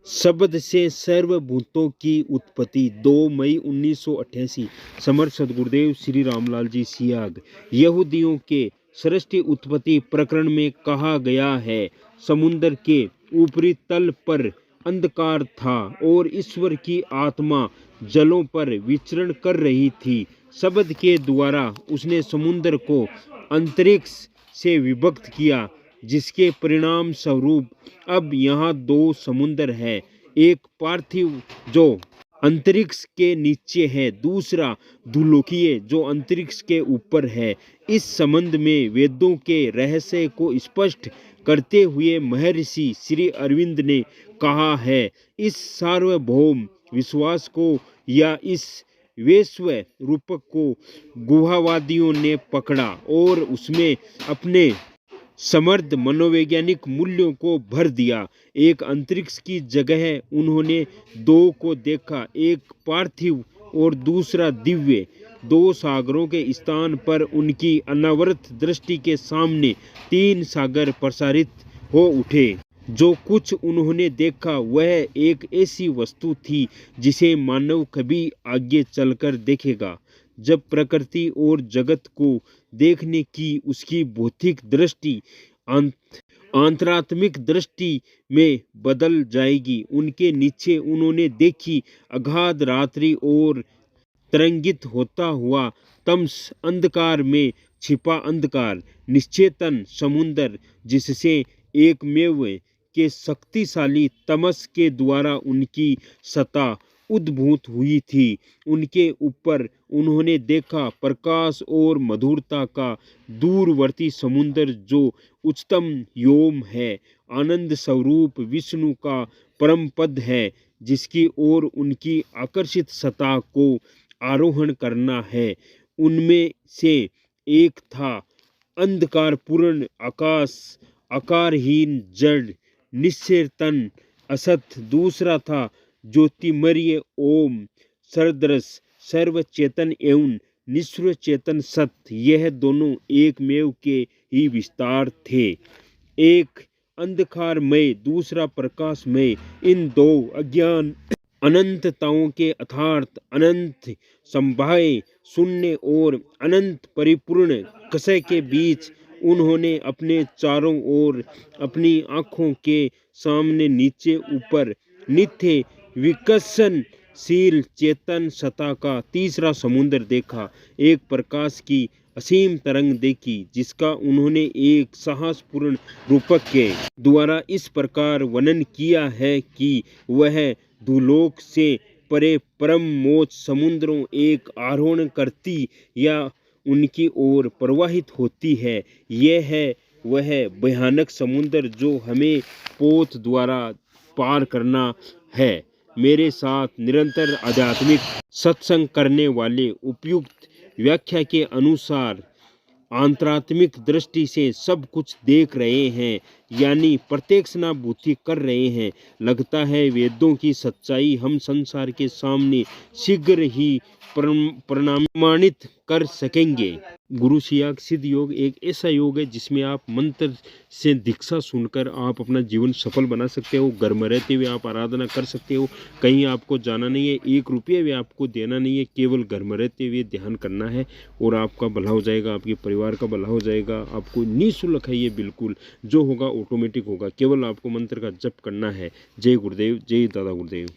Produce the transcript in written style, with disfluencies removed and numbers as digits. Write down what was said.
शब्द से सर्वभूतों की उत्पत्ति 2 मई 1988 समर्थ सद्गुरुदेव श्री रामलाल जी सियाग। यहूदियों के सृष्टि उत्पत्ति प्रकरण में कहा गया है, समुद्र के ऊपरी तल पर अंधकार था और ईश्वर की आत्मा जलों पर विचरण कर रही थी। शब्द के द्वारा उसने समुद्र को अंतरिक्ष से विभक्त किया, जिसके परिणाम स्वरूप अब यहाँ 2 समुद्र है, एक पार्थिव जो अंतरिक्ष के नीचे है, दूसरा भूलोकीय जो अंतरिक्ष के ऊपर है। इस संबंध में वेदों के रहस्य को स्पष्ट करते हुए महर्षि श्री अरविंद ने कहा है, इस सार्वभौम विश्वास को या इस वैश्व रूपक को गुहावादियों ने पकड़ा और उसमें अपने समृद्ध मनोवैज्ञानिक मूल्यों को भर दिया। एक अंतरिक्ष की जगह उन्होंने 2 को देखा, एक पार्थिव और दूसरा दिव्य। 2 सागरों के स्थान पर उनकी अनावृत दृष्टि के सामने 3 सागर प्रसारित हो उठे। जो कुछ उन्होंने देखा वह एक ऐसी वस्तु थी जिसे मानव कभी आगे चलकर देखेगा। जब प्रकृति और जगत को देखने की उसकी भौतिक दृष्टि अंतरात्मिक दृष्टि में बदल जाएगी। उनके नीचे उन्होंने देखी अगाध रात्रि और तरंगित होता हुआ तमस, अंधकार में छिपा अंधकार, निश्चेतन समुद्र जिससे एकमेव के शक्तिशाली तमस के द्वारा उनकी सत्ता उद्भूत हुई थी। उनके ऊपर उन्होंने देखा प्रकाश और मधुरता का दूरवर्ती समुद्र जो उच्चतम योम है, आनंद स्वरूप विष्णु का परम पद है, जिसकी ओर उनकी आकर्षित सत्ता को आरोहण करना है। उनमें से एक था अंधकारपूर्ण आकाश, आकारहीन जड़, निश्चेतन असत। दूसरा था ज्योतिमय ओम, सदृश सर्वचेतन एवं निश्चल चेतन सत्य। यह दोनों एकमेव के ही विस्तार थे, एक अंधकारमय, दूसरा प्रकाशमय। इन 2 अज्ञान अनंतताओं के अर्थात अनंत संभाव्य शून्य और अनंत परिपूर्ण क्षय के बीच उन्होंने अपने चारों ओर अपनी आँखों के सामने नीचे ऊपर नित्य विकसनशील चेतन सत्ता का तीसरा समुद्र देखा। एक प्रकाश की असीम तरंग देखी, जिसका उन्होंने एक साहसपूर्ण रूपक के द्वारा इस प्रकार वर्णन किया है कि वह भूलोक से परे परम मोक्ष समुद्रों एक आरोहण करती या उनकी ओर प्रवाहित होती है। यह है वह भयानक समुद्र जो हमें पोत द्वारा पार करना है। मेरे साथ निरंतर आध्यात्मिक सत्संग करने वाले उपयुक्त व्याख्या के अनुसार अंतरात्मिक दृष्टि से सब कुछ देख रहे हैं, यानी प्रत्यक्षानुभूति कर रहे हैं। लगता है वेदों की सच्चाई हम संसार के सामने शीघ्र ही प्रमाणित कर सकेंगे। गुरु सियाग सिद्ध योग एक ऐसा योग है जिसमें आप मंत्र से दीक्षा सुनकर आप अपना जीवन सफल बना सकते हो। घर में रहते हुए आप आराधना कर सकते हो, कहीं आपको जाना नहीं है, 1 रुपया भी आपको देना नहीं है, केवल घर में रहते हुए ध्यान करना है और आपका भला हो जाएगा, आपके परिवार का भला हो जाएगा। आपको निःशुल्क है, ये बिल्कुल जो होगा ऑटोमेटिक होगा, केवल आपको मंत्र का जप करना है। जय गुरुदेव, जय दादा गुरुदेव।